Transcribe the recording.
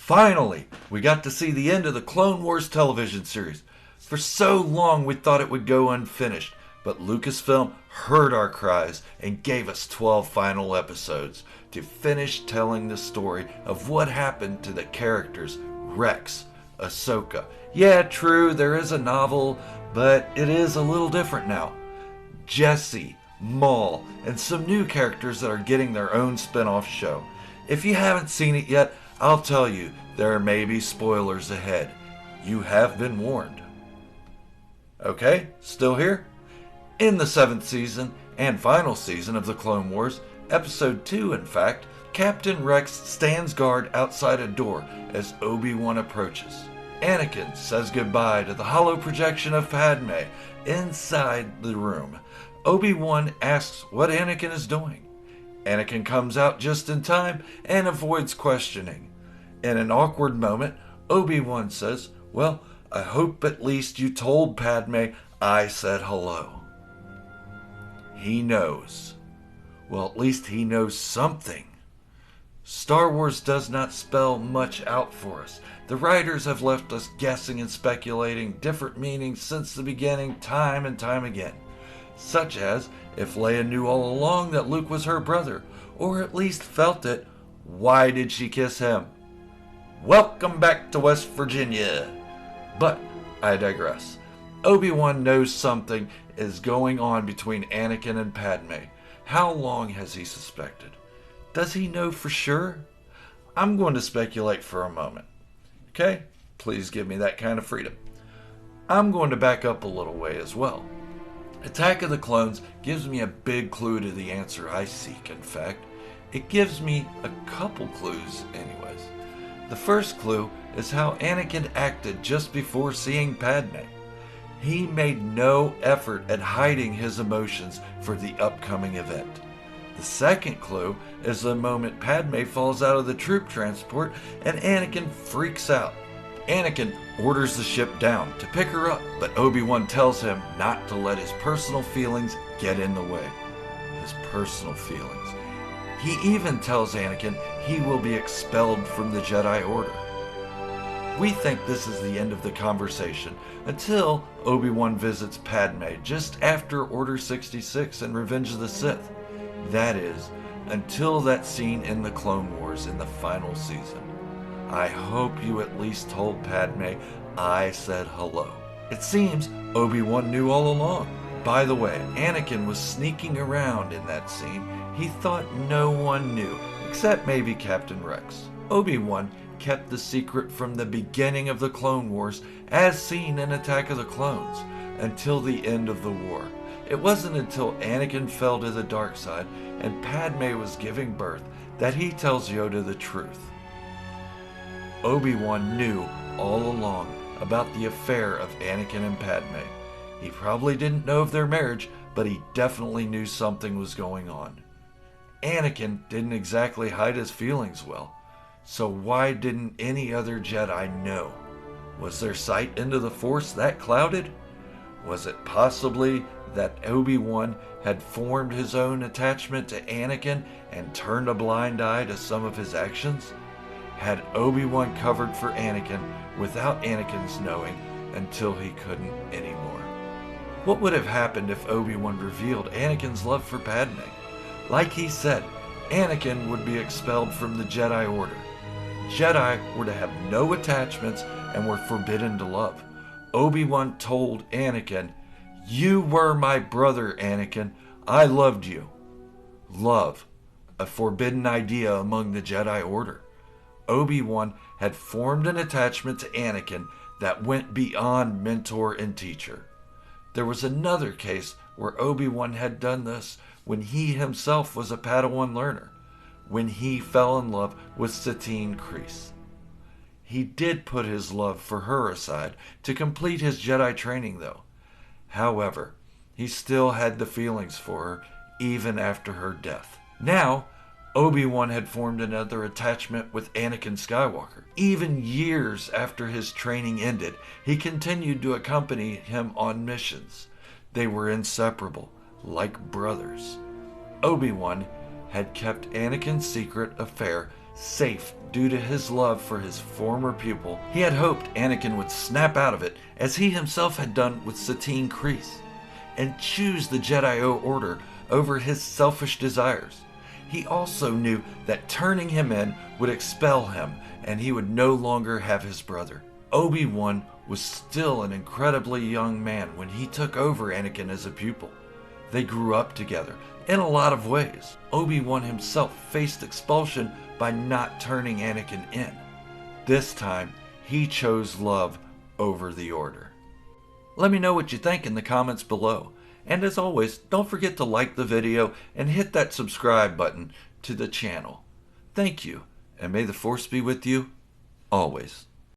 Finally, we got to see the end of the Clone Wars television series. For so long we thought it would go unfinished, but Lucasfilm heard our cries and gave us 12 final episodes to finish telling the story of what happened to the characters Rex, Ahsoka. Yeah, true, there is a novel, but it is a little different now. Jesse, Maul, and some new characters that are getting their own spin-off show. If you haven't seen it yet, I'll tell you, there may be spoilers ahead. You have been warned. Okay, still here? In the 7th season and final season of the Clone Wars, Episode 2 in fact, Captain Rex stands guard outside a door as Obi-Wan approaches. Anakin says goodbye to the hollow projection of Padme inside the room. Obi-Wan asks what Anakin is doing. Anakin comes out just in time and avoids questioning. In an awkward moment, Obi-Wan says, "Well, I hope at least you told Padme I said hello." He knows. Well, at least he knows something. Star Wars does not spell much out for us. The writers have left us guessing and speculating different meanings since the beginning, time and time again. Such as, if Leia knew all along that Luke was her brother, or at least felt it, why did she kiss him? Welcome back to West Virginia. But I digress. Obi-Wan knows something is going on between Anakin and Padme. How long has he suspected? Does he know for sure? I'm going to speculate for a moment. Okay? Please give me that kind of freedom. I'm going to back up a little way as well. Attack of the Clones gives me a big clue to the answer I seek, in fact. It gives me a couple clues anyways. The first clue is how Anakin acted just before seeing Padme. He made no effort at hiding his emotions for the upcoming event. The second clue is the moment Padme falls out of the troop transport and Anakin freaks out. Anakin orders the ship down to pick her up, but Obi-Wan tells him not to let his personal feelings get in the way. His personal feelings. He even tells Anakin he will be expelled from the Jedi Order. We think this is the end of the conversation until Obi-Wan visits Padme just after Order 66 and Revenge of the Sith. That is, until that scene in the Clone Wars in the final season. I hope you at least told Padme I said hello. It seems Obi-Wan knew all along. By the way, Anakin was sneaking around in that scene. He thought no one knew, except maybe Captain Rex. Obi-Wan kept the secret from the beginning of the Clone Wars, as seen in Attack of the Clones, until the end of the war. It wasn't until Anakin fell to the dark side and Padme was giving birth that he tells Yoda the truth. Obi-Wan knew all along about the affair of Anakin and Padme. He probably didn't know of their marriage, but he definitely knew something was going on. Anakin didn't exactly hide his feelings well, so why didn't any other Jedi know? Was their sight into the Force that clouded? Was it possibly that Obi-Wan had formed his own attachment to Anakin and turned a blind eye to some of his actions? Had Obi-Wan covered for Anakin without Anakin's knowing until he couldn't anymore? What would have happened if Obi-Wan revealed Anakin's love for Padme? Like he said, Anakin would be expelled from the Jedi Order. Jedi were to have no attachments and were forbidden to love. Obi-Wan told Anakin, "You were my brother, Anakin. I loved you." Love, a forbidden idea among the Jedi Order. Obi-Wan had formed an attachment to Anakin that went beyond mentor and teacher. There was another case where Obi-Wan had done this when he himself was a Padawan learner, when he fell in love with Satine Kryze. He did put his love for her aside to complete his Jedi training though. However, he still had the feelings for her even after her death. Now, Obi-Wan had formed another attachment with Anakin Skywalker. Even years after his training ended, he continued to accompany him on missions. They were inseparable, like brothers. Obi-Wan had kept Anakin's secret affair Safe due to his love for his former pupil, he had hoped Anakin would snap out of it as he himself had done with Satine Kryze, and choose the Jedi Order over his selfish desires. He also knew that turning him in would expel him and he would no longer have his brother. Obi-Wan was still an incredibly young man when he took over Anakin as a pupil. They grew up together in a lot of ways. Obi-Wan himself faced expulsion by not turning Anakin in. This time, he chose love over the Order. Let me know what you think in the comments below. And as always, don't forget to like the video and hit that subscribe button to the channel. Thank you, and may the Force be with you always.